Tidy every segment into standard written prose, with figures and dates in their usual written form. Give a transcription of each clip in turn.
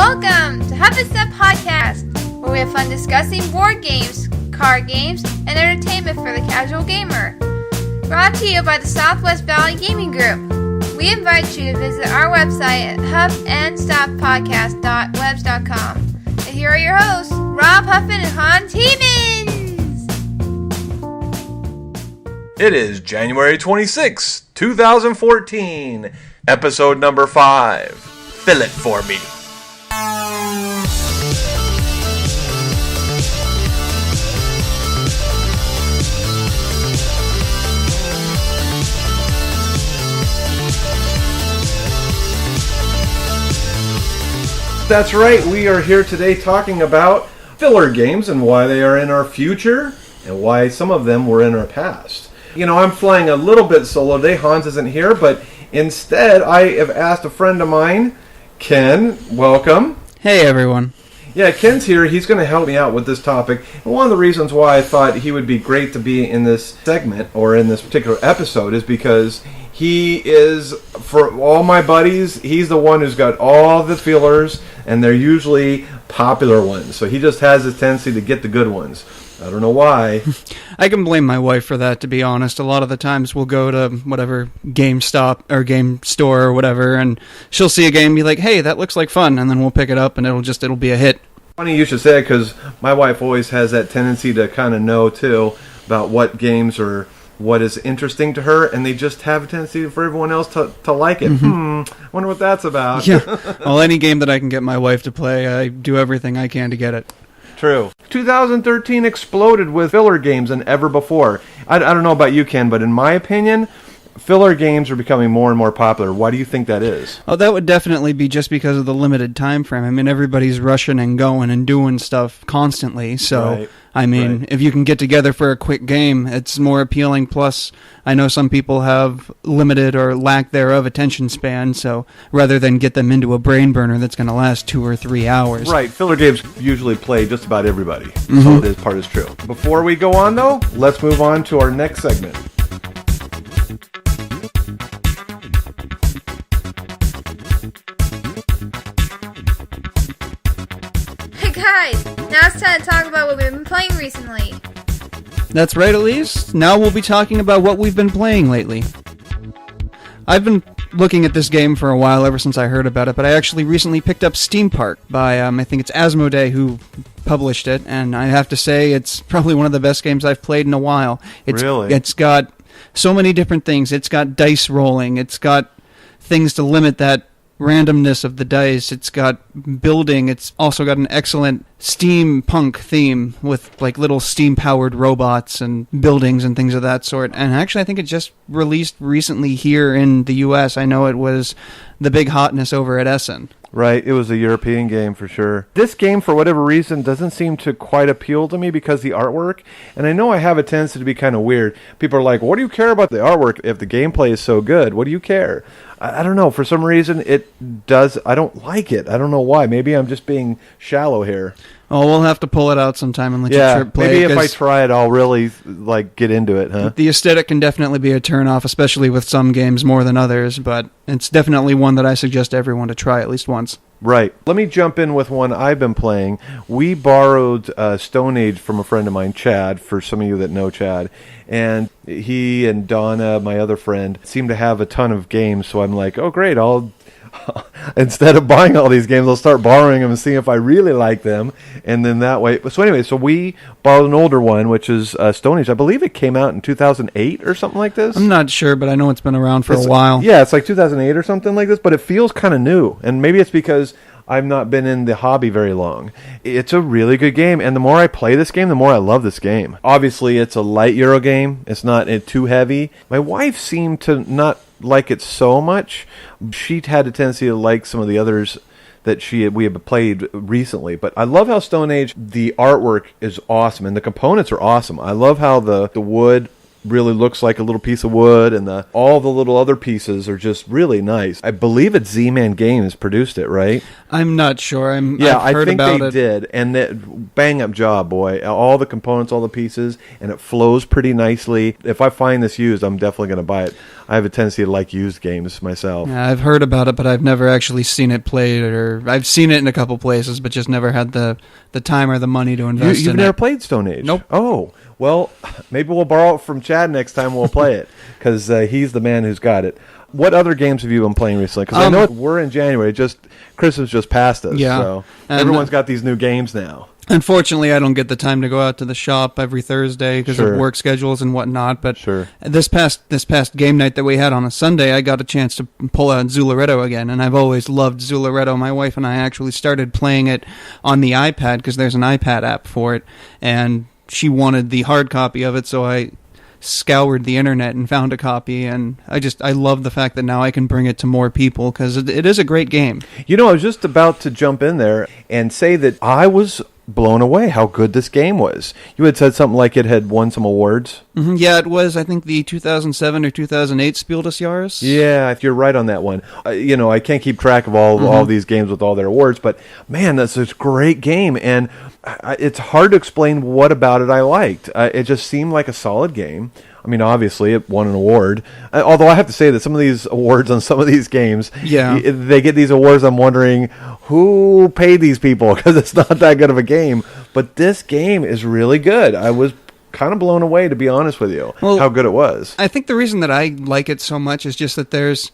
Welcome to Huff-N-Stuff Podcast, where we have fun discussing board games, card games, and entertainment for the casual gamer. Brought to you by the Southwest Valley Gaming Group. We invite you to visit our website at huffandstuffpodcast.webs.com. And here are your hosts, Rob Huffin and Han Tiemens. It is January 26, 2014, episode number 5. Fill it for me. That's right, we are here today talking about filler games and why they are in our future and why some of them were in our past. You know, I'm flying a little bit solo today. Hans isn't here, but instead I have asked a friend of mine, Ken. Welcome. Hey, everyone. Yeah, Ken's here. He's going to help me out with this topic. And one of the reasons why I thought he would be great to be in this segment or in this particular episode is because he is, for all my buddies, he's the one who's got all the fillers, and they're usually popular ones. So he just has a tendency to get the good ones. I don't know why. I can blame my wife for that, to be honest. A lot of the times we'll go to whatever GameStop or game store or whatever, and she'll see a game and be like, hey, that looks like fun, and then we'll pick it up, and it'll be a hit. Funny you should say it, because my wife always has that tendency to kind of know, too, about what games or what is interesting to her, and they just have a tendency for everyone else to like it. I wonder what that's about. Yeah. Well, any game that I can get my wife to play, I do everything I can to get it. True. 2013 exploded with filler games than ever before. I don't know about you, Ken, but in my opinion, filler games are becoming more and more popular. Why do you think that is? Oh, that would definitely be just because of the limited time frame. I mean, everybody's rushing and going and doing stuff constantly, so... Right. I mean, if you can get together for a quick game, it's more appealing. Plus, I know some people have limited or lack thereof attention span, so rather than get them into a brain burner that's going to last 2 or 3 hours. Right, filler games usually play just about everybody, so this part is true. Before we go on, though, let's move on to our next segment. Hey guys, now it's time to talk about what we've been playing recently. That's right, Elise. Now we'll be talking about what we've been playing lately. I've been looking at this game for a while, ever since I heard about it, but I actually recently picked up Steam Park by, I think it's Asmodee who published it, and I have to say it's probably one of the best games I've played in a while. Really? It's got so many different things. It's got dice rolling. It's got things to limit that randomness of the dice. It's got building. It's also got an excellent steampunk theme with like little steam-powered robots and buildings and things of that sort. And actually, I think it just released recently here in the U.S. I know it was the big hotness over at Essen. Right, it was a European game for sure. This game, for whatever reason, doesn't seem to quite appeal to me because the artwork, and I know I have a tendency to be kind of weird. People are like, what do you care about the artwork if the gameplay is so good? What do you care? I don't know, for some reason it does, I don't like it. I don't know why. Maybe I'm just being shallow here. Oh, we'll have to pull it out sometime and let you play it. Maybe if I try it, I'll really get into it, huh? The aesthetic can definitely be a turn-off, especially with some games more than others, but it's definitely one that I suggest everyone to try at least once. Right. Let me jump in with one I've been playing. We borrowed Stone Age from a friend of mine, Chad, for some of you that know Chad. And he and Donna, my other friend, seem to have a ton of games. So I'm like, oh, great, instead of buying all these games, I'll start borrowing them and see if I really like them. And then that way. So anyway, so we borrowed an older one, which is Stone Age. I believe it came out in 2008 or something like this. I'm not sure, but I know it's been around for a while. Yeah, it's like 2008 or something like this, but it feels kind of new. And maybe it's because I've not been in the hobby very long. It's a really good game, and the more I play this game, the more I love this game. Obviously, it's a light Euro game. It's not too heavy. My wife seemed to not like it so much. She had a tendency to like some of the others that we have played recently. But I love how Stone Age, the artwork is awesome, and the components are awesome. I love how the wood really looks like a little piece of wood, and all the little other pieces are just really nice. I believe it's Z-Man Games produced it, right? I'm not sure. I heard think about they it. did, and bang up job, boy. All the components, all the pieces, and it flows pretty nicely. If I find this used, I'm definitely going to buy it. I have a tendency to like used games myself. Yeah, I've heard about it, but I've never actually seen it played, or I've seen it in a couple places, but just never had the time or the money to invest in it. You've never played Stone Age? Nope. Oh, well, maybe we'll borrow it from Chad next time we'll play it, because he's the man who's got it. What other games have you been playing recently? Because I know we're in January. Christmas just passed us, so everyone's got these new games now. Unfortunately, I don't get the time to go out to the shop every Thursday because of work schedules and whatnot. But this past game night that we had on a Sunday, I got a chance to pull out Zularetto again, and I've always loved Zularetto. My wife and I actually started playing it on the iPad because there's an iPad app for it, and she wanted the hard copy of it, so I scoured the internet and found a copy, and I love the fact that now I can bring it to more people because it is a great game. You know, I was just about to jump in there and say that I was blown away how good this game was. You had said something like it had won some awards. Mm-hmm. Yeah, it was, I think, the 2007 or 2008 Spiel des Jahres. Yeah, if you're right on that one. I can't keep track of all these games with all their awards, but man, that's a great game, and it's hard to explain what about it I liked. It just seemed like a solid game. I mean, obviously, it won an award. Although I have to say that some of these awards on some of these games, they get these awards, I'm wondering who paid these people, because it's not that good of a game. But this game is really good. I was kind of blown away, to be honest with you, how good it was. I think the reason that I like it so much is just that there's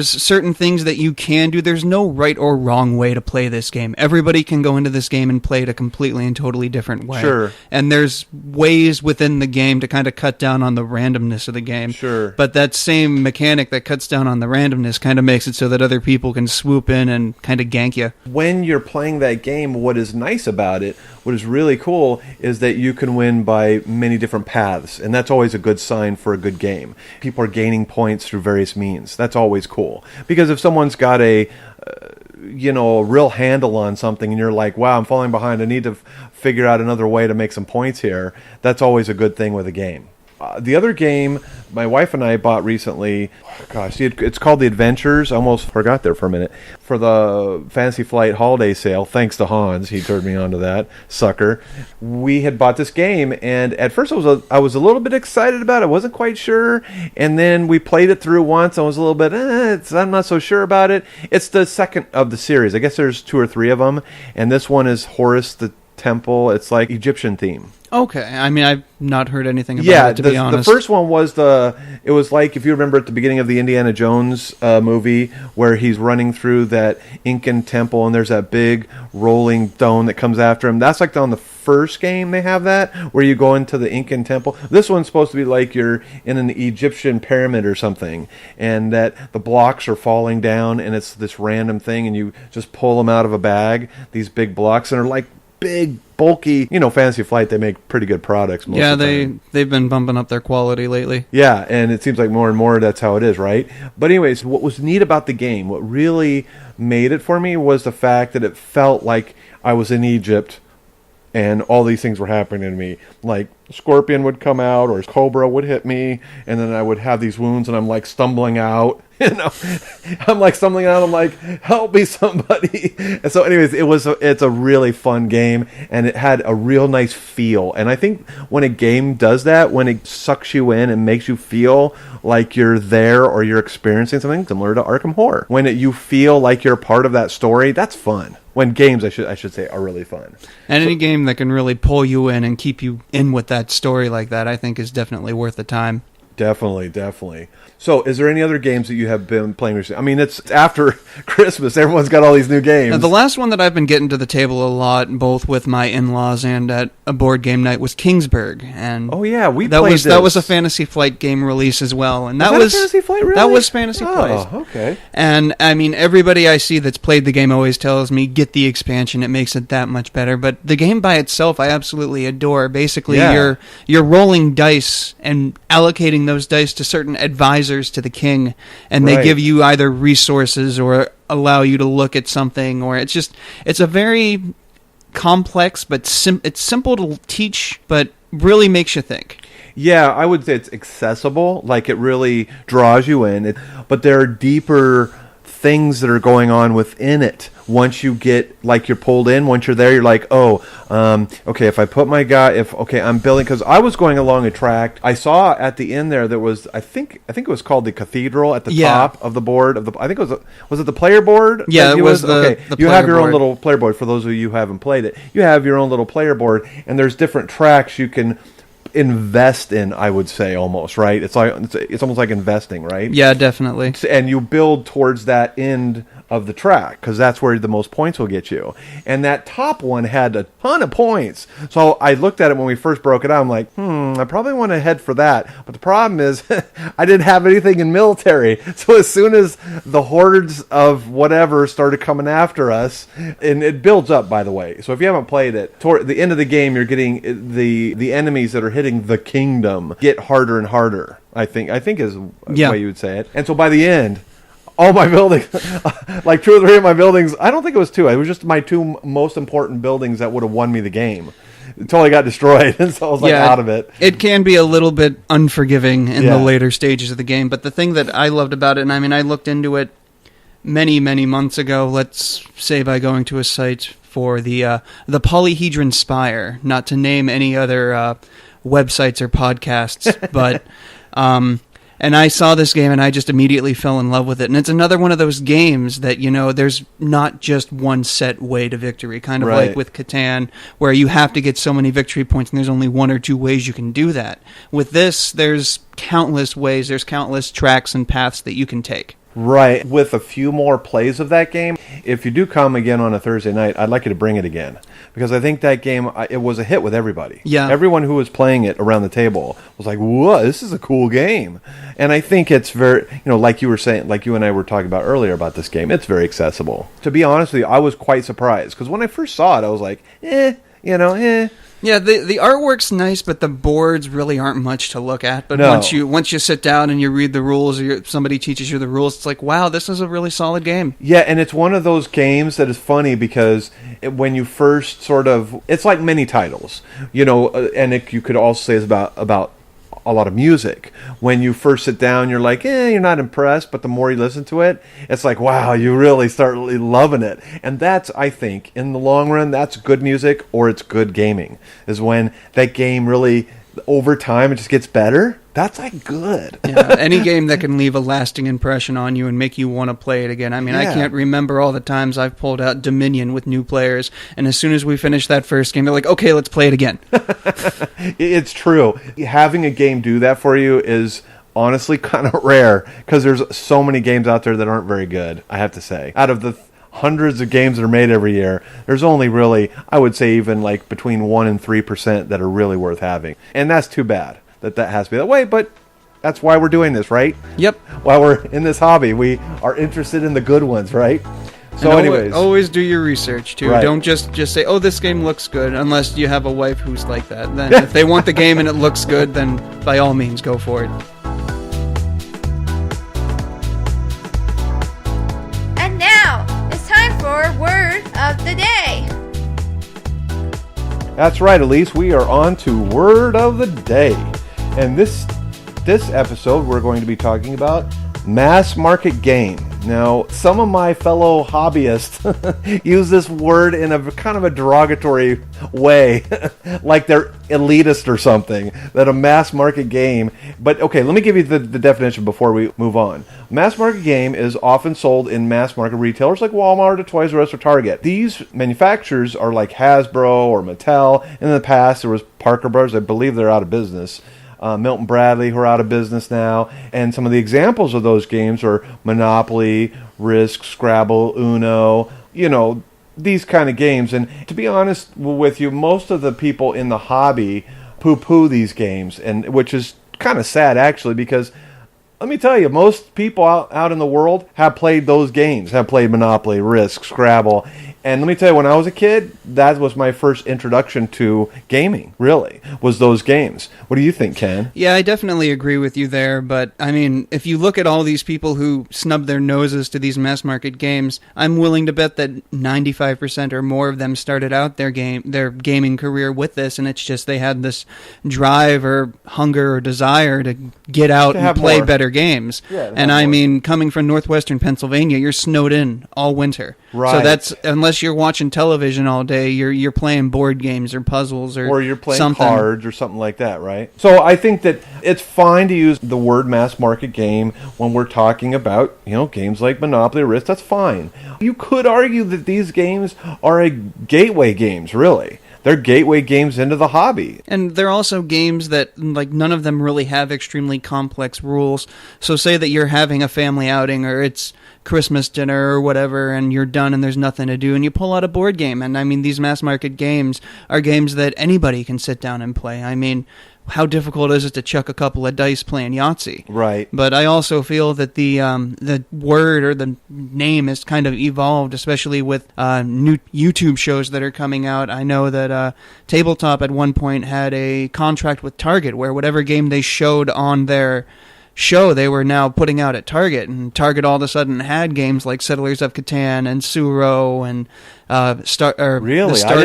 certain things that you can do. There's no right or wrong way to play this game. Everybody can go into this game and play it a completely and totally different way. Sure. And there's ways within the game to kind of cut down on the randomness of the game. Sure. But that same mechanic that cuts down on the randomness kind of makes it so that other people can swoop in and kind of gank you. When you're playing that game, what is nice about it, what is really cool, is that you can win by many different paths, and that's always a good sign for a good game. People are gaining points through various means. That's always cool, because if someone's got a real handle on something and you're like, wow, I'm falling behind, I need to figure out another way to make some points here, that's always a good thing with a game. The other game my wife and I bought recently, it's called The Adventures. I almost forgot there for a minute. For the Fantasy Flight holiday sale, thanks to Hans, he turned me on to that sucker. We had bought this game, and at first I was a little bit excited about it. I wasn't quite sure, and then we played it through once. I was a little bit, I'm not so sure about it. It's the second of the series. I guess there's 2 or 3 of them, and this one is Horus the Temple. It's like Egyptian theme. Okay, I mean, I've not heard anything about it, to be honest. The first one was it was like, if you remember at the beginning of the Indiana Jones movie, where he's running through that Incan temple and there's that big rolling stone that comes after him. That's like on the first game they have that, where you go into the Incan temple. This one's supposed to be like you're in an Egyptian pyramid or something, and that the blocks are falling down, and it's this random thing, and you just pull them out of a bag, these big blocks, and are like big, bulky. Fantasy Flight, they make pretty good products most of the time. They've been bumping up their quality lately. Yeah, and it seems like more and more that's how it is, right? But anyways, what was neat about the game, what really made it for me, was the fact that it felt like I was in Egypt and all these things were happening to me. Like, a scorpion would come out, or a cobra would hit me, and then I would have these wounds, and I'm like stumbling out. I'm like stumbling out. I'm like, help me, somebody. And so, anyways, it's a really fun game, and it had a real nice feel. And I think when a game does that, when it sucks you in and makes you feel like you're there or you're experiencing something similar to Arkham Horror, when you feel like you're part of that story, that's fun. When games, I should say, are really fun. And any game that can really pull you in and keep you in with that story like that, I think is definitely worth the time. Definitely. So, is there any other games that you have been playing recently? I mean, it's after Christmas. Everyone's got all these new games. Now, the last one that I've been getting to the table a lot, both with my in-laws and at a board game night, was Kingsburg. And oh yeah, played this. That was a Fantasy Flight game release as well, and that was Fantasy Flight. Really? That was Fantasy Flight. Oh, okay. And I mean, everybody I see that's played the game always tells me, get the expansion; it makes it that much better. But the game by itself, I absolutely adore. Basically, you're rolling dice and allocating those dice to certain advisors to the king, and they give you either resources or allow you to look at something, or it's a very complex, but it's simple to teach, but really makes you think. Yeah, I would say it's accessible. Like, it really draws you in. But there are deeper things that are going on within it. Once you get, like, you're pulled in, once you're there, you're like, okay, if I put my guy, I'm building, because I was going along a track. I saw at the end there was, I think it was called the Cathedral at the top of the board. I think was it the player board? Yeah, it was the you have your board. own little player board. For those of you who haven't played it, you have your own little player board, and there's different tracks you can invest in, I would say, almost, right? It's almost like investing, right? Yeah, definitely. And you build towards that end of the track, because that's where the most points will get you. And that top one had a ton of points. So I looked at it when we first broke it out. I'm like, I probably want to head for that. But the problem is, I didn't have anything in military. So as soon as the hordes of whatever started coming after us, and it builds up, by the way. So if you haven't played it, toward the end of the game, you're getting the enemies that are hitting the kingdom get harder and harder. I think is the way you would say it. And so by the end, all my buildings, like 2 or 3 of my buildings, I don't think it was 2. It was just my 2 most important buildings that would have won me the game. It totally got destroyed, and so I was out of it. It can be a little bit unforgiving in the later stages of the game, but the thing that I loved about it, and I mean, I looked into it many, many months ago, let's say by going to a site for the Polyhedron Spire, not to name any other websites or podcasts, but... And I saw this game and I just immediately fell in love with it. And it's another one of those games that, there's not just one set way to victory, kind of like with Catan, where you have to get so many victory points and there's only 1 or 2 ways you can do that. With this, there's countless ways, there's countless tracks and paths that you can take. Right. With a few more plays of that game, if you do come again on a Thursday night, I'd like you to bring it again. Because I think that game, it was a hit with everybody. Yeah. Everyone who was playing it around the table was like, whoa, this is a cool game. And I think it's very, like you were saying, like you and I were talking about earlier about this game, it's very accessible. To be honest with you, I was quite surprised. Because when I first saw it, I was like, Yeah, the artwork's nice, but the boards really aren't much to look at. But No. once you sit down and you read the rules, or somebody teaches you the rules, it's like, wow, this is a really solid game. Yeah, and it's one of those games that is funny because when you first it's like many titles, and you could also say it's about a lot of music. When you first sit down, you're like, you're not impressed, but the more you listen to it, it's like, wow, you really start really loving it. And that's, I think, in the long run, that's good music or it's good gaming, is when that game really, over time, it just gets better. That's like good. Yeah, any game that can leave a lasting impression on you and make you want to play it again. I mean, I can't remember all the times I've pulled out Dominion with new players, and as soon as we finish that first game, they're like, okay, let's play it again. It's true. Having a game do that for you is honestly kind of rare, because there's so many games out there that aren't very good, I have to say. Out of the hundreds of games that are made every year, there's only really, I would say, even like between 1% and 3% that are really worth having. And that's too bad that has to be that way, but that's why we're doing this, right? Yep. While we're in this hobby, we are interested in the good ones, right? So and anyways. Always do your research, too. Right. Don't just say, oh, this game looks good, unless you have a wife who's like that. Then if they want the game and it looks good, then by all means, go for it. And now, it's time for Word of the Day. That's right, Elise. We are on to Word of the Day. And this episode, we're going to be talking about mass market game. Now, some of my fellow hobbyists use this word in a kind of a derogatory way, like they're elitist or something, that a mass market game. But okay, let me give you the definition before we move on. Mass market game is often sold in mass market retailers like Walmart or Toys R Us or Target. These manufacturers are like Hasbro or Mattel. In the past, there was Parker Brothers. I believe they're out of business. Milton Bradley, who are out of business now. And some of the examples of those games are Monopoly, Risk, Scrabble, Uno, these kind of games. And to be honest with you, most of the people in the hobby poo-poo these games, and which is kind of sad, actually, because let me tell you, most people out in the world have played those games, have played Monopoly, Risk, Scrabble, And let me tell you, when I was a kid, that was my first introduction to gaming, really, was those games. What do you think, Ken? Yeah, I definitely agree with you there, but I mean, if you look at all these people who snub their noses to these mass market games, I'm willing to bet that 95% or more of them started out their gaming career with this, and it's just they had this drive or hunger or desire to get out and play better games. Yeah, and I mean, coming from northwestern Pennsylvania, you're snowed in all winter. Right. So that's, unless you're watching television all day, you're playing board games or puzzles or you're playing something. Cards or something like that, right? So I think that it's fine to use the word mass market game when we're talking about, games like Monopoly or Risk. That's fine. You could argue that these games are a gateway games, really. They're gateway games into the hobby. And they're also games that, like, none of them really have extremely complex rules. So say that you're having a family outing or it's Christmas dinner or whatever, and you're done and there's nothing to do, and you pull out a board game. And I mean, these mass market games are games that anybody can sit down and play. I mean, how difficult is it to chuck a couple of dice playing Yahtzee? Right. But I also feel that the word or the name has kind of evolved, especially with new YouTube shows that are coming out. I know that Tabletop at one point had a contract with Target where whatever game they showed on their show they were now putting out at Target, and Target all of a sudden had games like Settlers of Catan and Suro and the Star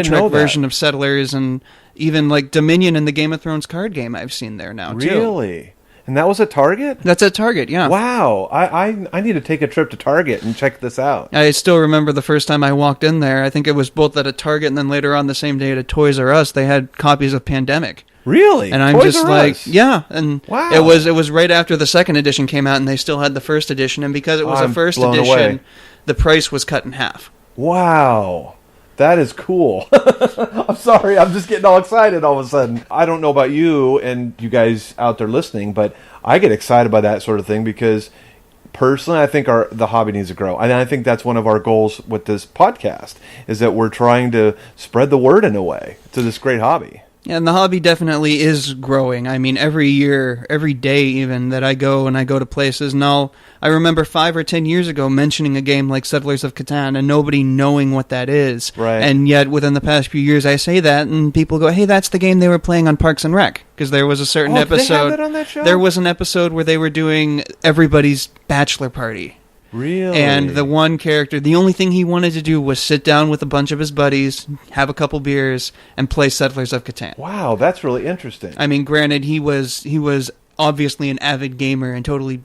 Trek version of Settlers, and even like Dominion and the Game of Thrones card game I've seen there now too. Really? And that was at Target? That's at Target, yeah. Wow. I need to take a trip to Target and check this out. I still remember the first time I walked in there. I think it was both at a Target and then later on the same day at a Toys R Us. They had copies of Pandemic. Really? And I'm Toys just R like, Us? yeah. And wow. It was right after the second edition came out, and they still had the first edition. And because it was a first edition, away. the price was cut in half. Wow. That is cool. I'm sorry, I'm just getting all excited all of a sudden. I don't know about you and you guys out there listening, but I get excited by that sort of thing because personally I think the hobby needs to grow. And I think that's one of our goals with this podcast, is that we're trying to spread the word in a way to this great hobby. And the hobby definitely is growing. I mean, every year, every day even, that I go to places, and I remember 5 or 10 years ago mentioning a game like Settlers of Catan and nobody knowing what that is. Right. And yet, within the past few years, I say that, and people go, hey, that's the game they were playing on Parks and Rec. Because there was a certain episode. Did they have that on that show? There was an episode where they were doing everybody's bachelor party. Really? And the one character, the only thing he wanted to do was sit down with a bunch of his buddies, have a couple beers, and play Settlers of Catan. Wow, that's really interesting. I mean, granted, he was obviously an avid gamer and totally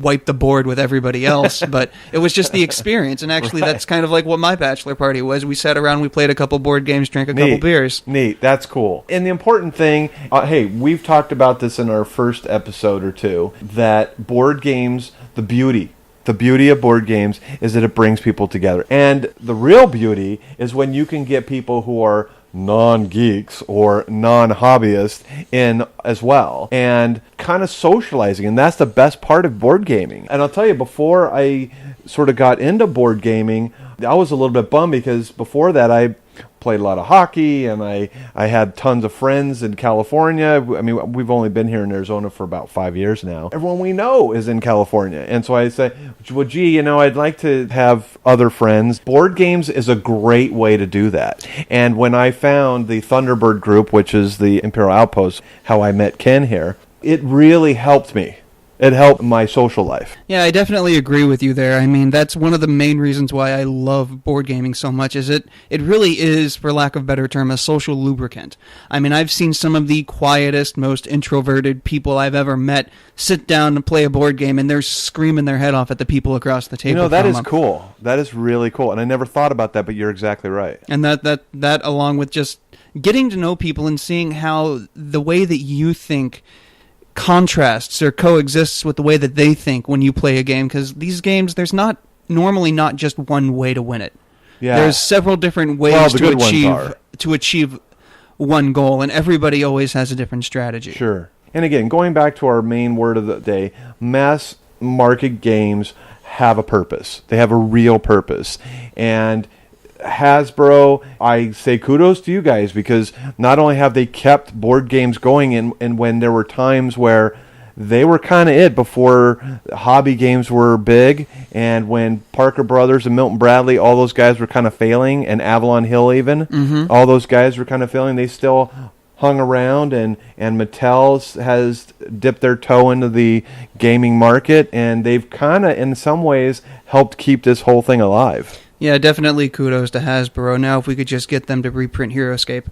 wiped the board with everybody else, but it was just the experience. And actually, Right. that's kind of like what my bachelor party was. We sat around, we played a couple board games, drank a couple beers. Neat. That's cool. And the important thing, hey, we've talked about this in our first episode or two, that board games, the beauty of board games is that it brings people together. And the real beauty is when you can get people who are non-geeks or non-hobbyists in as well, and kind of socializing. And that's the best part of board gaming. And I'll tell you, before I sort of got into board gaming, I was a little bit bummed because before that I played a lot of hockey, and I had tons of friends in California. I mean, we've only been here in Arizona for about 5 years now. Everyone we know is in California. And so I say, well, gee, I'd like to have other friends. Board games is a great way to do that. And when I found the Thunderbird group, which is the Imperial Outpost, how I met Ken here, it really helped me. It helped my social life. Yeah, I definitely agree with you there. I mean, that's one of the main reasons why I love board gaming so much, is it really is, for lack of a better term, a social lubricant. I mean, I've seen some of the quietest, most introverted people I've ever met sit down and play a board game, and they're screaming their head off at the people across the table. That is cool. That is really cool. And I never thought about that, but you're exactly right. And that along with just getting to know people and seeing how the way that you think contrasts or coexists with the way that they think when you play a game, because these games, there's normally not just one way to win it. Yeah. There's several different ways to achieve one goal, and everybody always has a different strategy. Sure. And again, going back to our main word of the day, mass market games have a purpose. They have a real purpose. And Hasbro, I say kudos to you guys, because not only have they kept board games going, and when there were times where they were kind of it before hobby games were big, and when Parker Brothers and Milton Bradley, all those guys were kind of failing, and Avalon Hill even, all those guys were kind of failing. They still hung around, and Mattel has dipped their toe into the gaming market, and they've kind of, in some ways, helped keep this whole thing alive. Yeah, definitely kudos to Hasbro. Now, if we could just get them to reprint HeroScape.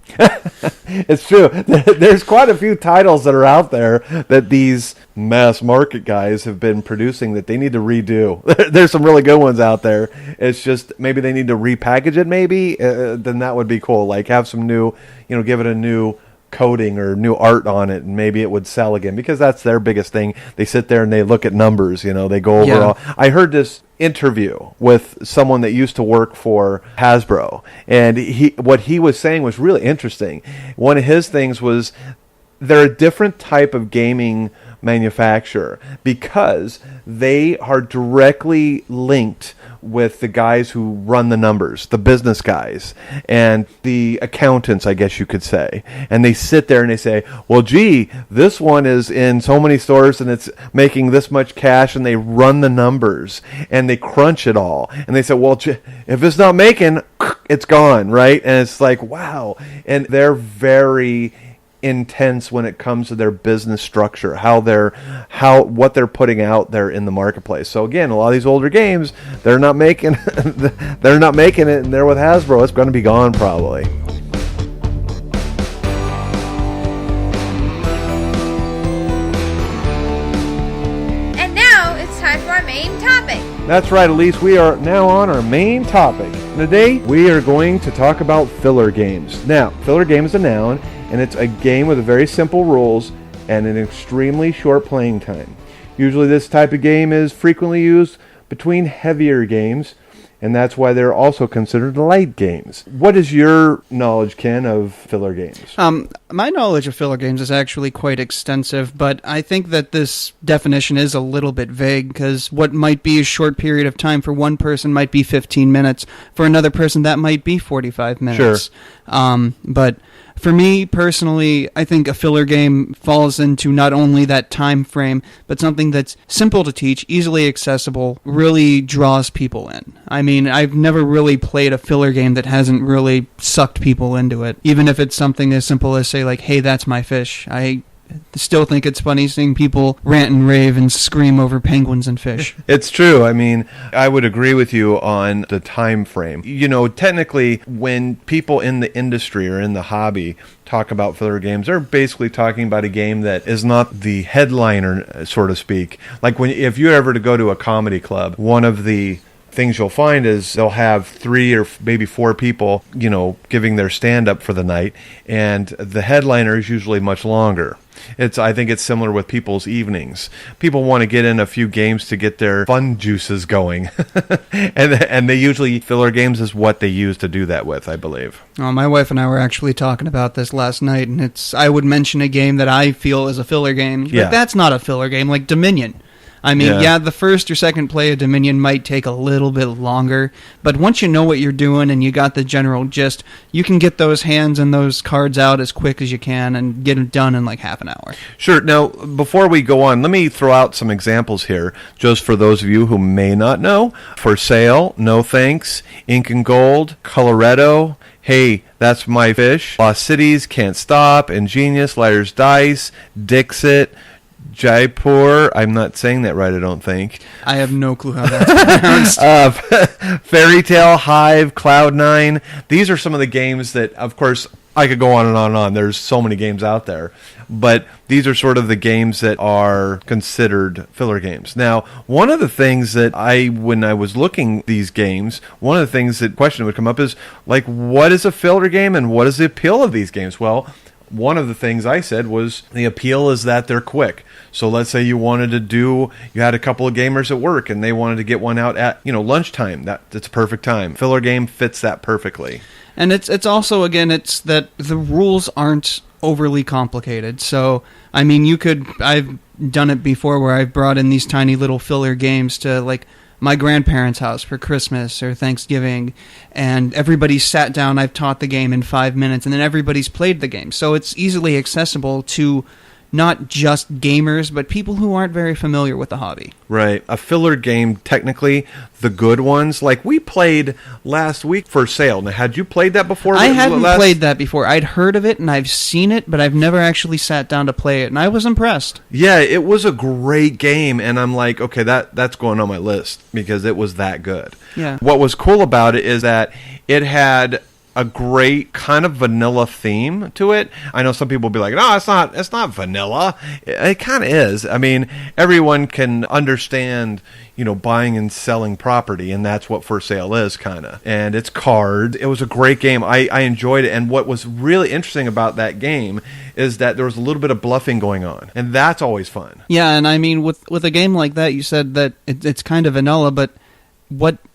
It's true. There's quite a few titles that are out there that these mass market guys have been producing that they need to redo. There's some really good ones out there. It's just maybe they need to repackage it maybe. Then that would be cool. Like have some new, give it a new coating or new art on it, and maybe it would sell again, because that's their biggest thing. They sit there and they look at numbers, they go over all. I heard this interview with someone that used to work for Hasbro, and what he was saying was really interesting. One of his things was they're a different type of gaming manufacturer because they are directly linked with the guys who run the numbers, the business guys, and the accountants, I guess you could say. And they sit there and they say, well, gee, this one is in so many stores and it's making this much cash, and they run the numbers and they crunch it all. And they say, well, if it's not making, it's gone, right? And it's like, wow. And they're very intense when it comes to their business structure, what they're putting out there in the marketplace. So again, a lot of these older games, they're not making it, and they're with Hasbro. It's going to be gone probably. And now it's time for our main topic. That's right, Elise. We are now on our main topic. Today, we are going to talk about filler games. Now, filler game is a noun, and it's a game with very simple rules and an extremely short playing time. Usually this type of game is frequently used between heavier games, and that's why they're also considered light games. What is your knowledge, Ken, of filler games? My knowledge of filler games is actually quite extensive, but I think that this definition is a little bit vague, because what might be a short period of time for one person might be 15 minutes. For another person, that might be 45 minutes. Sure. But for me, personally, I think a filler game falls into not only that time frame, but something that's simple to teach, easily accessible, really draws people in. I mean, I've never really played a filler game that hasn't really sucked people into it. Even if it's something as simple as, say, like, hey, that's my fish. I still think it's funny seeing people rant and rave and scream over penguins and fish. It's true. I mean, I would agree with you on the time frame. Technically, when people in the industry or in the hobby talk about filler games, they're basically talking about a game that is not the headliner, so to speak. Like if you ever to go to a comedy club, one of the things you'll find is they'll have 3 or maybe 4 people, giving their stand-up for the night, and the headliner is usually much longer. I think it's similar with people's evenings. People want to get in a few games to get their fun juices going, and they usually filler games is what they use to do that with, I believe. Oh, my wife and I were actually talking about this last night, and I would mention a game that I feel is a filler game. Yeah. But that's not a filler game, like Dominion. I mean, the first or second play of Dominion might take a little bit longer, but once you know what you're doing and you got the general gist, you can get those hands and those cards out as quick as you can and get them done in like half an hour. Sure. Now, before we go on, let me throw out some examples here, just for those of you who may not know. For Sale, No Thanks, Ink and Gold, Coloretto, Hey, That's My Fish, Lost Cities, Can't Stop, Ingenious, Liar's Dice, Dixit, Jaipur, I'm not saying that right, I don't think. I have no clue how that's pronounced. Fairy Tale, Hive, Cloud9. These are some of the games that, of course, I could go on and on and on. There's so many games out there. But these are sort of the games that are considered filler games. Now, one of the things that when I was looking at these games, one of the things that question would come up is, like, what is a filler game and what is the appeal of these games? Well, one of the things I said was the appeal is that they're quick. So let's say you had a couple of gamers at work and they wanted to get one out at, lunchtime. That's a perfect time. Filler game fits that perfectly. And it's also, again, it's that the rules aren't overly complicated. So, I mean, I've done it before where I've brought in these tiny little filler games to, like, my grandparents' house for Christmas or Thanksgiving, and everybody sat down. I've taught the game in 5 minutes, and then everybody's played the game. So it's easily accessible to not just gamers, but people who aren't very familiar with the hobby. Right. A filler game, technically, the good ones. Like, we played last week For Sale. Now, had you played that before? I hadn't played that before. I'd heard of it, and I've seen it, but I've never actually sat down to play it, and I was impressed. Yeah, it was a great game, and I'm like, okay, that's going on my list, because it was that good. Yeah. What was cool about it is that it had a great kind of vanilla theme to it. I know some people will be like, no, it's not vanilla. It kind of is. I mean, everyone can understand, buying and selling property, and that's what For Sale is, kind of. And it's cards. It was a great game. I enjoyed it, and what was really interesting about that game is that there was a little bit of bluffing going on, and that's always fun. Yeah, and I mean, with a game like that, you said that it's kind of vanilla, but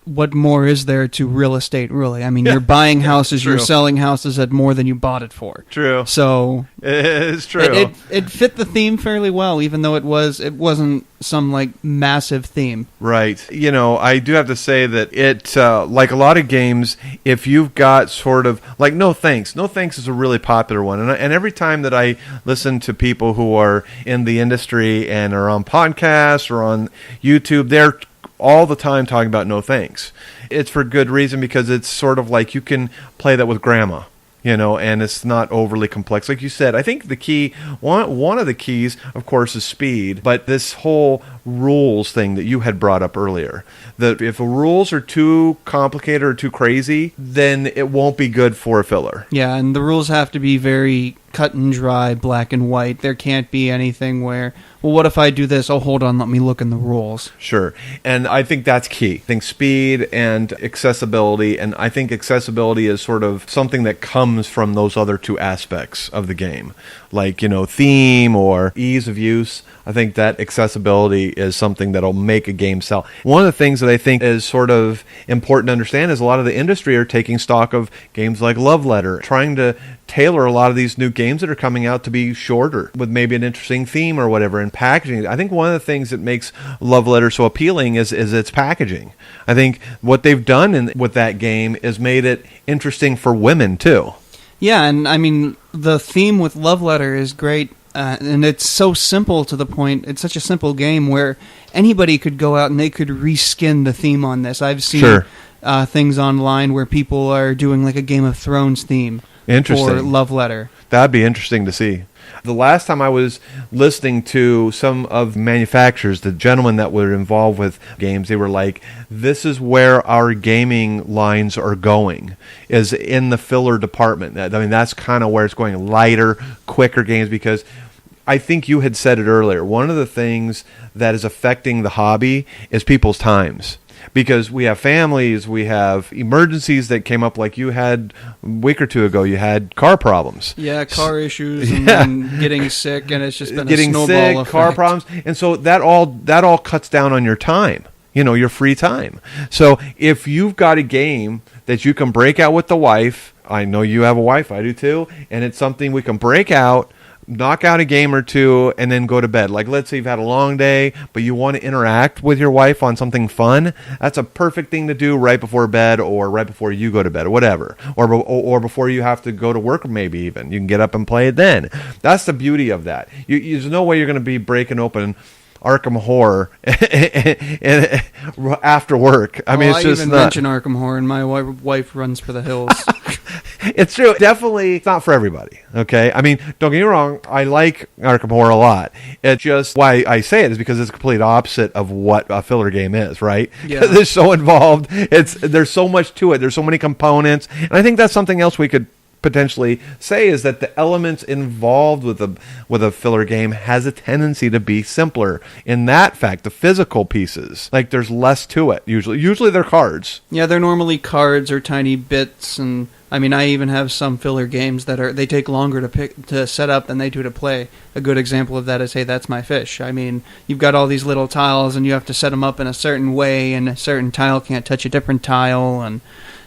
what more is there to real estate, really? I mean, you're buying houses, True. You're selling houses at more than you bought it for. True. So it's true. It fit the theme fairly well, even though it wasn't some like massive theme. Right. I do have to say that it, like a lot of games, if you've got sort of like No Thanks. No Thanks is a really popular one, and every time that I listen to people who are in the industry and are on podcasts or on YouTube, they're all the time talking about No Thanks. It's for good reason, because it's sort of like you can play that with grandma, and it's not overly complex. Like you said, I think the key, one of the keys, of course, is speed, but this whole rules thing that you had brought up earlier, that if the rules are too complicated or too crazy, then it won't be good for a filler. Yeah, and the rules have to be very cut and dry, black and white. There can't be anything where, well, what if I do this? Oh, hold on, let me look in the rules. Sure. And I think that's key. I think speed and accessibility, and I think accessibility is sort of something that comes from those other two aspects of the game, like, theme or ease of use. I think that accessibility is something that'll make a game sell. One of the things that I think is sort of important to understand is a lot of the industry are taking stock of games like Love Letter, trying to tailor a lot of these new games that are coming out to be shorter with maybe an interesting theme or whatever, and packaging. I think one of the things that makes Love Letter so appealing is its packaging. I think what they've done with that game is made it interesting for women too. Yeah, and I mean, the theme with Love Letter is great, and it's so simple to the point. It's such a simple game where anybody could go out and they could reskin the theme on this. I've seen things online where people are doing like a Game of Thrones theme for Love Letter. That'd be interesting to see. The last time I was listening to some of the manufacturers, the gentlemen that were involved with games, they were like, this is where our gaming lines are going, is in the filler department. I mean, that's kind of where it's going, lighter, quicker games, because I think you had said it earlier. One of the things that is affecting the hobby is people's times. Because we have families, we have emergencies that came up, like you had a week or two ago. You had car problems. Yeah, car issues and then getting sick, and it's just been a snowball effect. Car problems, and so that all cuts down on your time, your free time. So if you've got a game that you can break out with the wife, I know you have a wife, I do too, and it's something we can break out, knock out a game or two, and then go to bed. Like, let's say you've had a long day, but you want to interact with your wife on something fun. That's a perfect thing to do right before bed, or right before you go to bed, or whatever. Or before you have to go to work, maybe even. You can get up and play it then. That's the beauty of that. There's no way you're going to be breaking open Arkham Horror after work. I mean, it's just not. I even mention Arkham Horror, and my wife runs for the hills. It's true. Definitely, it's not for everybody. Okay, I mean, don't get me wrong. I like Arkham Horror a lot. It's just why I say it is because it's the complete opposite of what a filler game is, right? Yeah. They're so involved. There's so much to it. There's so many components, and I think that's something else we could potentially say, is that the elements involved with a filler game has a tendency to be simpler. In that fact, the physical pieces, like, there's less to it. Usually they're cards. Yeah, they're normally cards or tiny bits, and I mean, I even have some filler games that they take longer to set up than they do to play. A good example of that is, hey, That's My Fish. I mean, you've got all these little tiles, and you have to set them up in a certain way, and a certain tile can't touch a different tile, and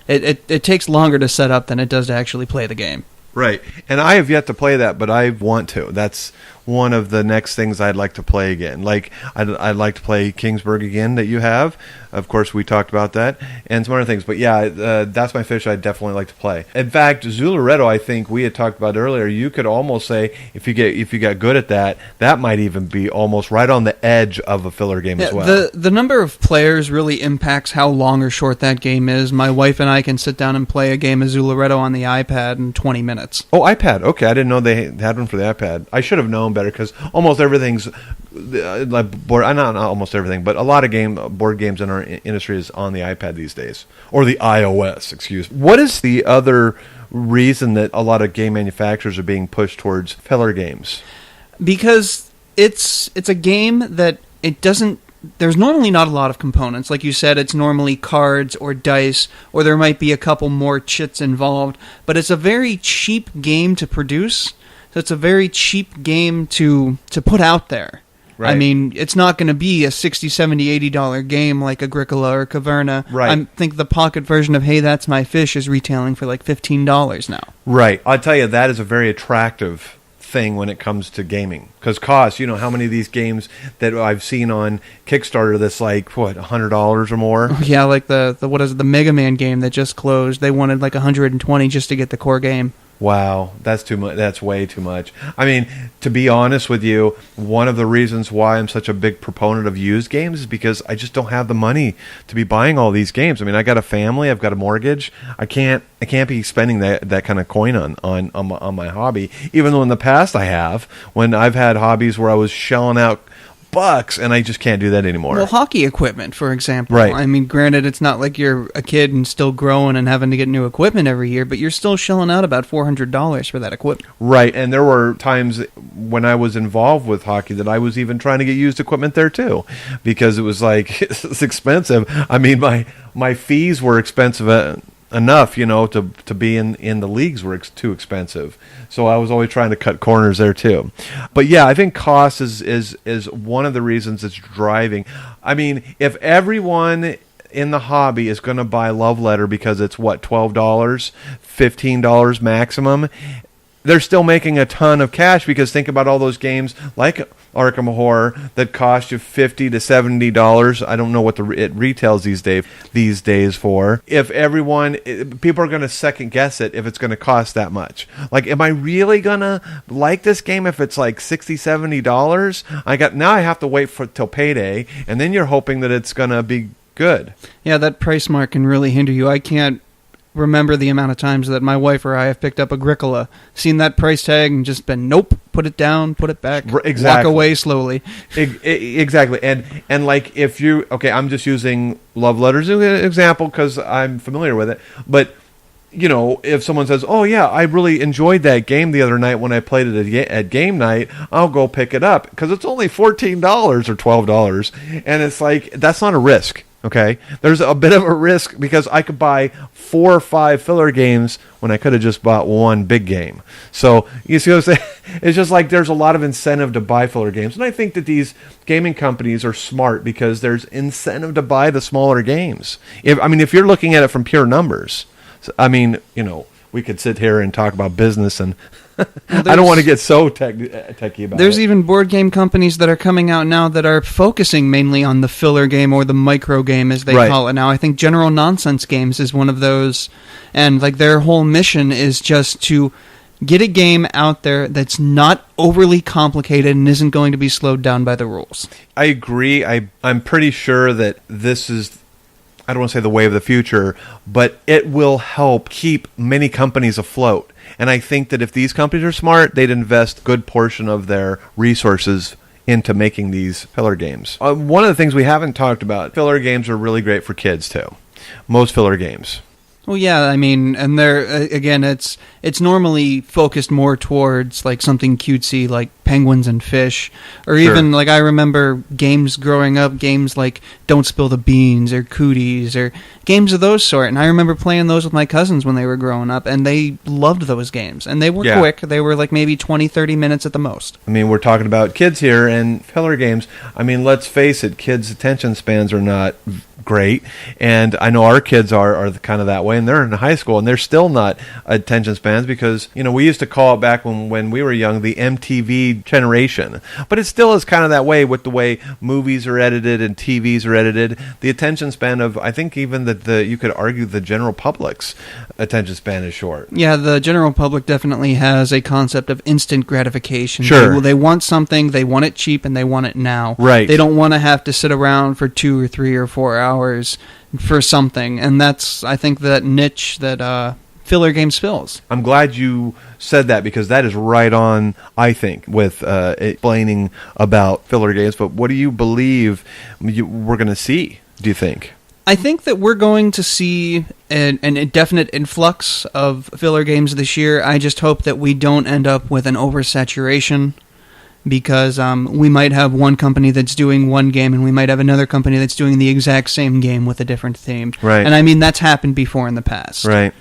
it takes longer to set up than it does to actually play the game. Right. And I have yet to play that, but I want to. That's one of the next things I'd like to play again. Like, I'd like to play Kingsburg again that you have. Of course, we talked about that, and some other things. But yeah, That's My Fish I'd definitely like to play. In fact, Zularedo, I think we had talked about earlier, you could almost say, if you got good at that, that might even be almost right on the edge of a filler game as well. The number of players really impacts how long or short that game is. My wife and I can sit down and play a game of Zularedo on the iPad in 20 minutes. Oh, iPad. Okay, I didn't know they had one for the iPad. I should have known better because almost everything's like board. Not almost everything, but a lot of board games in our industry is on the iPad these days, or the iOS. Excuse me. What is the other reason that a lot of game manufacturers are being pushed towards filler games? Because it's a game that it doesn't. There's normally not a lot of components. Like you said, it's normally cards or dice, or there might be a couple more chits involved. But it's a very cheap game to produce. So it's a very cheap game to put out there. Right. I mean, it's not going to be a $60, $70, $80 game like Agricola or Caverna. Right. I think the pocket version of Hey, That's My Fish is retailing for like $15 now. Right. I'll tell you, that is a very attractive thing when it comes to gaming. Because cost, how many of these games that I've seen on Kickstarter that's like, $100 or more? Yeah, like the Mega Man game that just closed. They wanted like $120 just to get the core game. Wow, that's too much. That's way too much. I mean, to be honest with you, one of the reasons why I'm such a big proponent of used games is because I just don't have the money to be buying all these games. I mean, I got a family, I've got a mortgage. I can't be spending that kind of coin on my hobby. Even though in the past I have, when I've had hobbies where I was shelling out bucks, and I just can't do that anymore. Well, hockey equipment, for example. Right. I mean, granted, it's not like you're a kid and still growing and having to get new equipment every year, but you're still shelling out about $400 for that equipment. Right, and there were times when I was involved with hockey that I was even trying to get used equipment there too, because it was like, it's expensive. I mean, my fees were expensive enough, to be in the leagues were too expensive. So I was always trying to cut corners there too. But yeah, I think cost is one of the reasons it's driving. I mean, if everyone in the hobby is going to buy Love Letter because it's $12, $15 maximum, they're still making a ton of cash, because think about all those games like Arkham Horror that cost you $50 to $70. I don't know what it retails these days for. If people are going to second guess it if it's going to cost that much. Like, am I really going to like this game if it's like $60, $70? Now I have to wait till payday, and then you're hoping that it's going to be good. Yeah, that price mark can really hinder you. I can't remember the amount of times that my wife or I have picked up Agricola, seen that price tag, and just been, nope, put it down, put it back, exactly. Walk away slowly. Exactly. And like, if you, okay, I'm just using Love Letters as an example because I'm familiar with it, but if someone says, oh yeah, I really enjoyed that game the other night when I played it at game night, I'll go pick it up because it's only $14 or $12, and it's like, that's not a risk. Okay, there's a bit of a risk because I could buy 4 or 5 filler games when I could have just bought one big game. So you see what I'm saying? It's just like there's a lot of incentive to buy filler games, and I think that these gaming companies are smart because there's incentive to buy the smaller games. If you're looking at it from pure numbers, we could sit here and talk about business and. I don't want to get so techie about it. There's even board game companies that are coming out now that are focusing mainly on the filler game or the micro game, as they call it now. I think General Nonsense Games is one of those, and like their whole mission is just to get a game out there that's not overly complicated and isn't going to be slowed down by the rules. I agree. I'm pretty sure that this is, I don't want to say the way of the future, but it will help keep many companies afloat. And I think that if these companies are smart, they'd invest a good portion of their resources into making these filler games. One of the things we haven't talked about, filler games are really great for kids too. Most filler games. Well, yeah, I mean, and they're, again, it's normally focused more towards, like, something cutesy, like penguins and fish, or even, like, I remember games growing up, games like Don't Spill the Beans, or Cooties, or games of those sort, and I remember playing those with my cousins when they were growing up, and they loved those games, and they were quick, they were, like, maybe 20, 30 minutes at the most. I mean, we're talking about kids here, and filler games, I mean, let's face it, kids' attention spans are not great. And I know our kids are kind of that way, and they're in high school, and they're still not attention spans because, we used to call it back when we were young the MTV generation. But it still is kind of that way with the way movies are edited and TVs are edited. The attention span of, I think even you could argue the general public's attention span is short. Yeah, the general public definitely has a concept of instant gratification. Sure. They want something, they want it cheap, and they want it now. Right. They don't want to have to sit around for 2 or 3 or 4 hours for something. And that's, I think, that niche that filler games fills. I'm glad you said that because that is right on, I think, with explaining about filler games. But what do you believe we're going to see, do you think? I think that we're going to see an indefinite influx of filler games this year. I just hope that we don't end up with an oversaturation because we might have one company that's doing one game and we might have another company that's doing the exact same game with a different theme. Right. And I mean, that's happened before in the past. Right.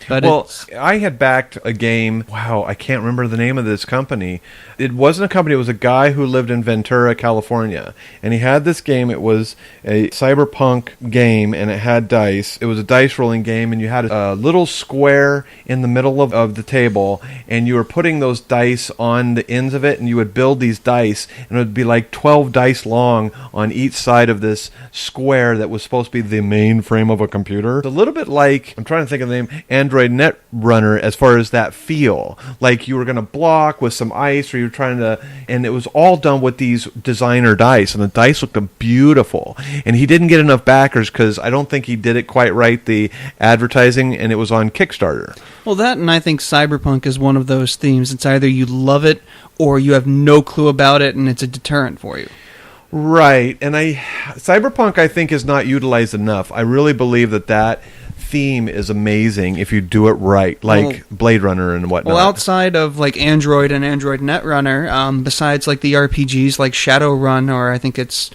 But well, I had backed a game. Wow, I can't remember the name of this company. It wasn't a company. It was a guy who lived in Ventura, California. And he had this game. It was a cyberpunk game, and it had dice. It was a dice rolling game, and you had a little square in the middle of the table, and you were putting those dice on the ends of it, and you would build these dice, and it would be like 12 dice long on each side of this square that was supposed to be the main frame of a computer. It's a little bit like, I'm trying to think of the name, Android Netrunner, as far as that feel. Like you were going to block with some ice, or you were trying to, and it was all done with these designer dice, and the dice looked beautiful. And he didn't get enough backers because I don't think he did it quite right, the advertising, and it was on Kickstarter. Well, that, and I think Cyberpunk is one of those themes. It's either you love it or you have no clue about it, and it's a deterrent for you. Right, and Cyberpunk I think is not utilized enough. I really believe that theme is amazing if you do it right, like Blade Runner and whatnot. Well, outside of like Android and Android Netrunner, besides like the RPGs like Shadowrun, or I think it's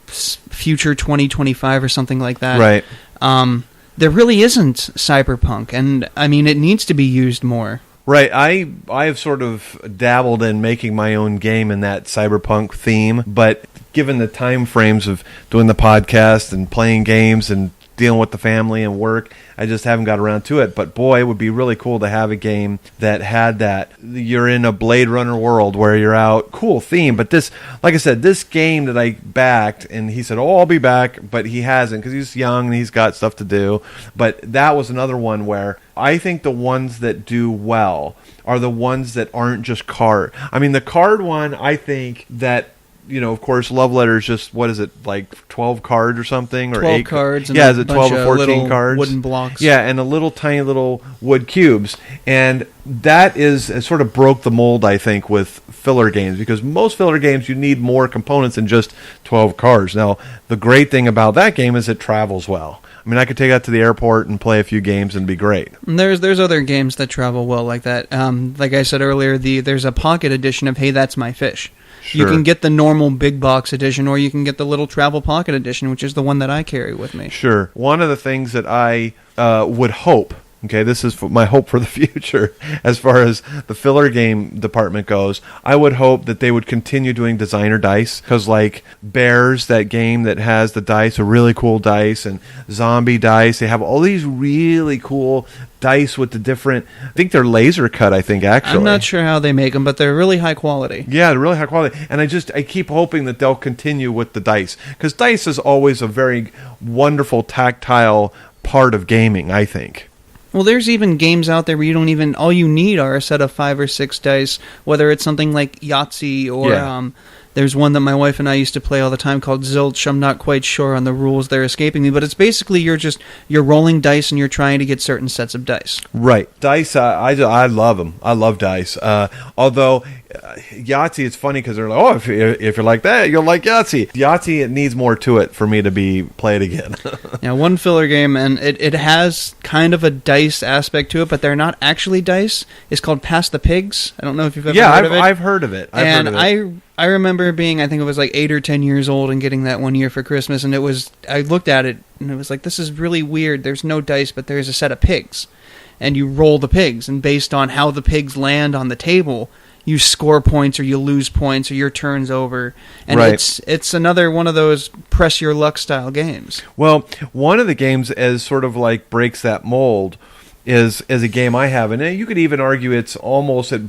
Future 2025 or something like that. Right. There really isn't Cyberpunk, and I mean it needs to be used more. Right, I have sort of dabbled in making my own game in that cyberpunk theme, but given the time frames of doing the podcast and playing games and dealing with the family and work, I just haven't got around to it. But boy, it would be really cool to have a game that had that. You're in a Blade Runner world where you're out. Cool theme. But this, like I said, this game that I backed, and he said, I'll be back, but he hasn't because he's young and he's got stuff to do. But that was another one where I think the ones that do well are the ones that aren't just card. I mean, the card one, I think that, of course, Love Letter is just, what is it, like 12 cards or something? Or 12 8 cards. Yeah, is it 12 or 14 cards? Wooden blocks. Yeah, and a tiny little wood cubes. And that it sort of broke the mold, I think, with filler games. Because most filler games, you need more components than just 12 cards. Now, the great thing about that game is it travels well. I mean, I could take that to the airport and play a few games and be great. And there's other games that travel well like that. Like I said earlier, there's a pocket edition of Hey, That's My Fish. Sure. You can get the normal big box edition, or you can get the little travel pocket edition, which is the one that I carry with me. Sure. One of the things that I would hope, okay, this is my hope for the future, as far as the filler game department goes, I would hope that they would continue doing designer dice, because like Bears, that game that has the dice, are really cool dice, and Zombie dice, they have all these really cool dice with the different, I think they're laser cut, actually. I'm not sure how they make them, but they're really high quality. Yeah, they're really high quality. And I keep hoping that they'll continue with the dice, because dice is always a very wonderful tactile part of gaming, I think. Well, there's even games out there where all you need are a set of 5 or 6 dice, whether it's something like Yahtzee or there's one that my wife and I used to play all the time called Zilch. I'm not quite sure on the rules, they're escaping me, but it's basically you're rolling dice and you're trying to get certain sets of dice. Right. Dice, I love them. I love dice. Although Yahtzee, it's funny because they're like, if you're like that, you'll like Yahtzee. Yahtzee, it needs more to it for me to play it again. Yeah, one filler game, and it has kind of a dice aspect to it, but they're not actually dice. It's called Pass the Pigs. I don't know if you've ever heard of it. I've heard of it. I remember being, I think it was like 8 or 10 years old and getting that one year for Christmas, and I looked at it and it was like, this is really weird. There's no dice, but there's a set of pigs, and you roll the pigs, and based on how the pigs land on the table, you score points or you lose points or your turn's over. And Right. it's another one of those press your luck style games. Well, one of the games as sort of like breaks that mold is a game I have, and you could even argue it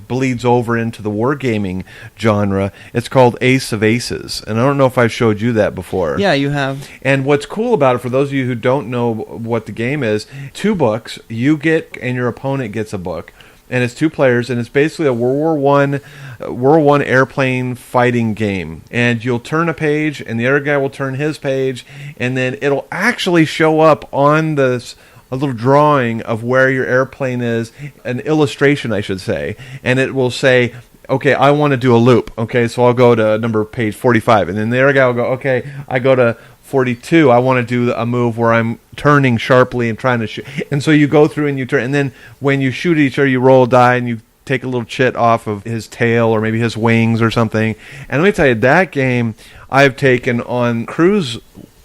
bleeds over into the wargaming genre. It's called Ace of Aces, and I don't know if I've showed you that before. Yeah, you have. And what's cool about it, for those of you who don't know what the game is, 2 books, you get, and your opponent gets a book. And it's 2 players, and it's basically a World War I airplane fighting game. And you'll turn a page, and the other guy will turn his page, and then it'll actually show up on a little drawing of where your airplane is, an illustration, I should say, and it will say, okay, I want to do a loop. Okay, so I'll go to page 45, and then the other guy will go, okay, I go to 42, I want to do a move where I'm turning sharply and trying to shoot. And so you go through and you turn, and then when you shoot each other, you roll a die and you take a little chit off of his tail or maybe his wings or something. And let me tell you, that game I've taken on cruise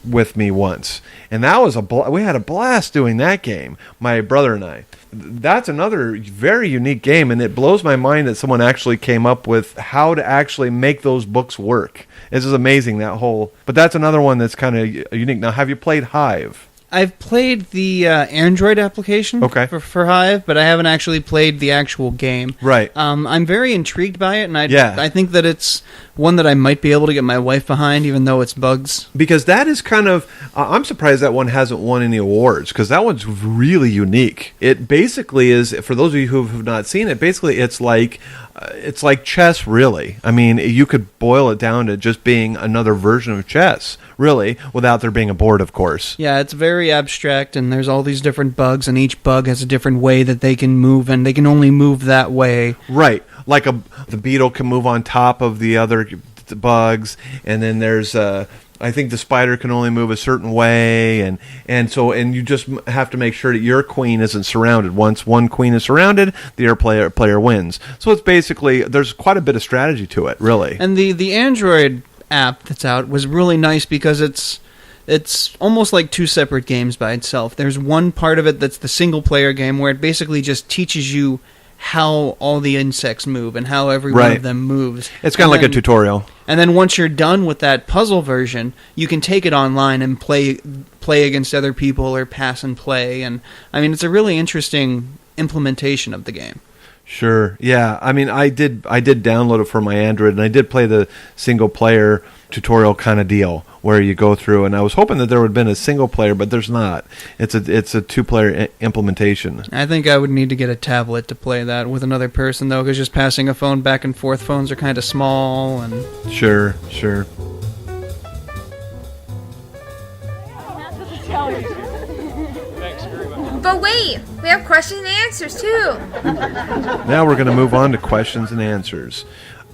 with me once, and that was we had a blast doing that game, my brother and I. That's another very unique game, and it blows my mind that someone actually came up with how to actually make those books work. This is amazing, but that's another one that's kind of unique. Now, have you played Hive? I've played the Android application for Hive, but I haven't actually played the actual game. Right. I'm very intrigued by it, and I think that it's one that I might be able to get my wife behind, even though it's bugs. Because that is kind of... I'm surprised that one hasn't won any awards, because that one's really unique. It basically is, for those of you who have not seen it, basically it's like chess, really. I mean, you could boil it down to just being another version of chess, really, without there being a board, of course. Yeah, it's very abstract, and there's all these different bugs, and each bug has a different way that they can move, and they can only move that way. Right. Like the beetle can move on top of the other bugs, and then there's... I think the spider can only move a certain way, and you just have to make sure that your queen isn't surrounded. Once one queen is surrounded, the other player wins. So it's basically, there's quite a bit of strategy to it, really. And the Android app that's out was really nice because it's almost like 2 separate games by itself. There's one part of it that's the single player game where it basically just teaches you how all the insects move and how every one of them moves. It's kind of like a tutorial. And then once you're done with that puzzle version, you can take it online and play against other people or pass and play. And I mean, it's a really interesting implementation of the game. Sure. Yeah. I mean, I did download it for my Android, and I did play the single player tutorial kind of deal where you go through, and I was hoping that there would have been a single player, but there's not. It's a 2-player implementation. I think I would need to get a tablet to play that with another person, though, because just passing a phone back and forth, phones are kind of small. And Sure. But wait, we have questions and answers too. Now we're going to move on to questions and answers.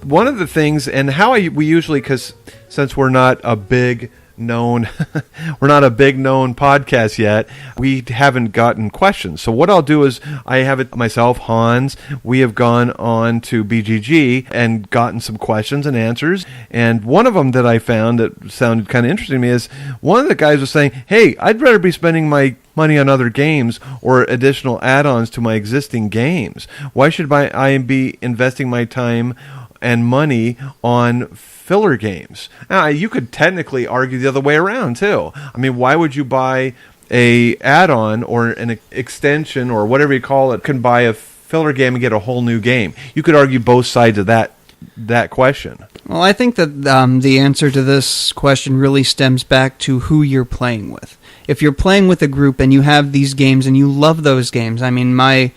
One of the things, and we usually, because since we're not a big known podcast yet, we haven't gotten questions. So what I'll do is, I have it myself, Hans, we have gone on to BGG and gotten some questions and answers, and one of them that I found that sounded kind of interesting to me is, one of the guys was saying, hey, I'd rather be spending my money on other games or additional add-ons to my existing games. Why should I be investing my time and money on filler games? Now, you could technically argue the other way around too. I mean, why would you buy a add-on or an extension or whatever you call it? You can buy a filler game and get a whole new game. You could argue both sides of that question. Well, I think that the answer to this question really stems back to who you're playing with. If you're playing with a group and you have these games and you love those games, I mean, my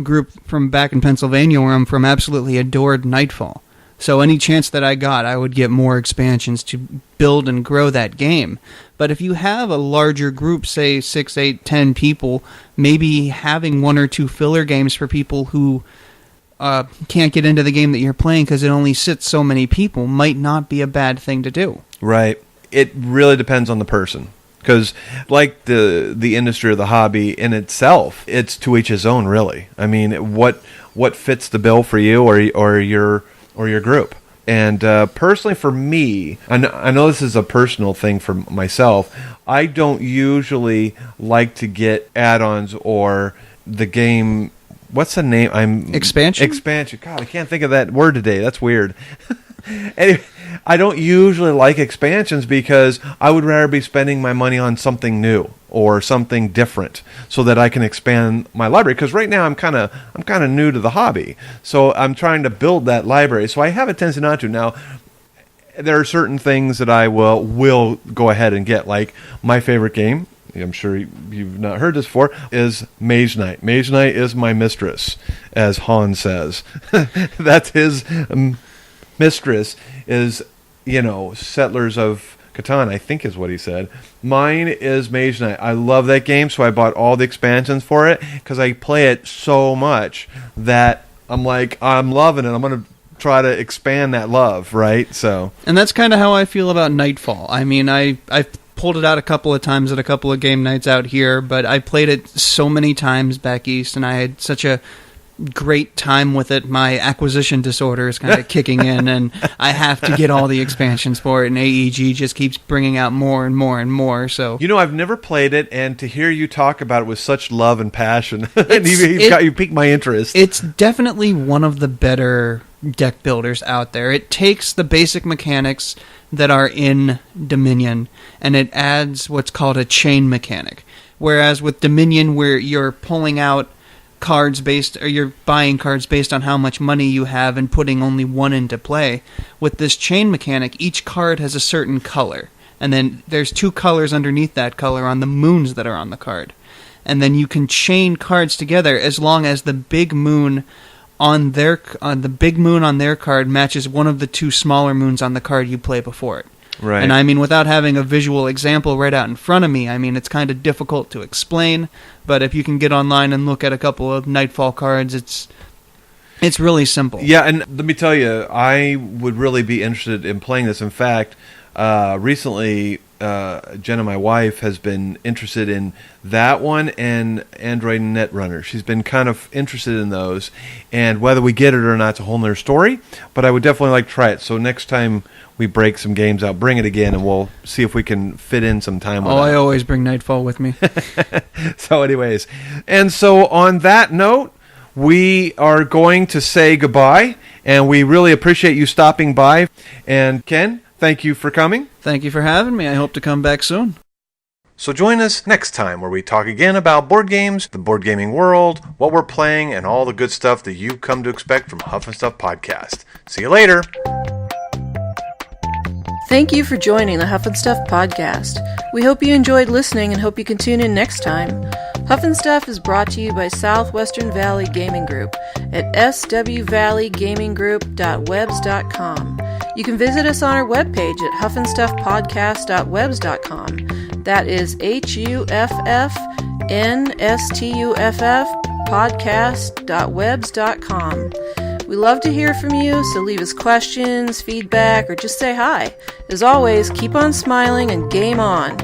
group from back in Pennsylvania where I'm from absolutely adored Nightfall. So any chance that I got, I would get more expansions to build and grow that game. But if you have a larger group, say 6, 8, 10 people, maybe having 1 or 2 filler games for people who can't get into the game that you're playing because it only sits so many people might not be a bad thing to do. Right. It really depends on the person. Because, like the industry or the hobby in itself, it's to each his own, really. I mean, what fits the bill for you or your group? And personally, for me, I know this is a personal thing for myself. I don't usually like to get add-ons or the game what's the name? Expansion? Expansion. God, I can't think of that word today. That's weird. Anyway, I don't usually like expansions because I would rather be spending my money on something new or something different so that I can expand my library. Because right now I'm kind of new to the hobby, so I'm trying to build that library. So I have a tendency not to. Now, there are certain things that I will go ahead and get, like my favorite game. I'm sure you've not heard this before, is Mage Knight. Mage Knight is my mistress, as Han says. That's his mistress is, Settlers of Catan, I think is what he said. Mine is Mage Knight. I love that game, so I bought all the expansions for it because I play it so much that I'm loving it. I'm going to try to expand that love, right? So, and that's kind of how I feel about Nightfall. I mean, I've pulled it out a couple of times at a couple of game nights out here, but I played it so many times back east, and I had such a great time with it. My acquisition disorder is kind of kicking in, and I have to get all the expansions for it, and AEG just keeps bringing out more and more and more. So, I've never played it, and to hear you talk about it with such love and passion, you piqued my interest. It's definitely one of the better deck builders out there. It takes the basic mechanics that are in Dominion, and it adds what's called a chain mechanic. Whereas with Dominion, where you're pulling out you're buying cards based on how much money you have and putting only one into play. With this chain mechanic, each card has a certain color, and then there's 2 colors underneath that color on the moons that are on the card. And then you can chain cards together as long as the big moon on their card matches one of the 2 smaller moons on the card you play before it. Right. And I mean, without having a visual example right out in front of me, I mean, it's kind of difficult to explain, but if you can get online and look at a couple of Nightfall cards, it's really simple. Yeah, and let me tell you, I would really be interested in playing this. In fact, recently, Jenna, my wife, has been interested in that one and Android Netrunner. She's been kind of interested in those, and whether we get it or not, it's a whole nother story, but I would definitely like to try it. So next time we break some games out, bring it again, and we'll see if we can fit in some time with it. I always bring Nightfall with me. So anyways, and so on that note, we are going to say goodbye, and we really appreciate you stopping by. And Ken, thank you for coming. Thank you for having me. I hope to come back soon. So join us next time where we talk again about board games, the board gaming world, what we're playing, and all the good stuff that you've come to expect from Huff-N-Stuff Podcast. See you later. Thank you for joining the Huff-N-Stuff Podcast. We hope you enjoyed listening and hope you can tune in next time. Huff-N-Stuff is brought to you by Southwestern Valley Gaming Group at swvalleygamingsgroup.webs.com. You can visit us on our webpage at huffnstuffpodcast.webs.com. That is HUFFNSTUFF podcast.webs.com. We love to hear from you, so leave us questions, feedback, or just say hi. As always, keep on smiling and game on.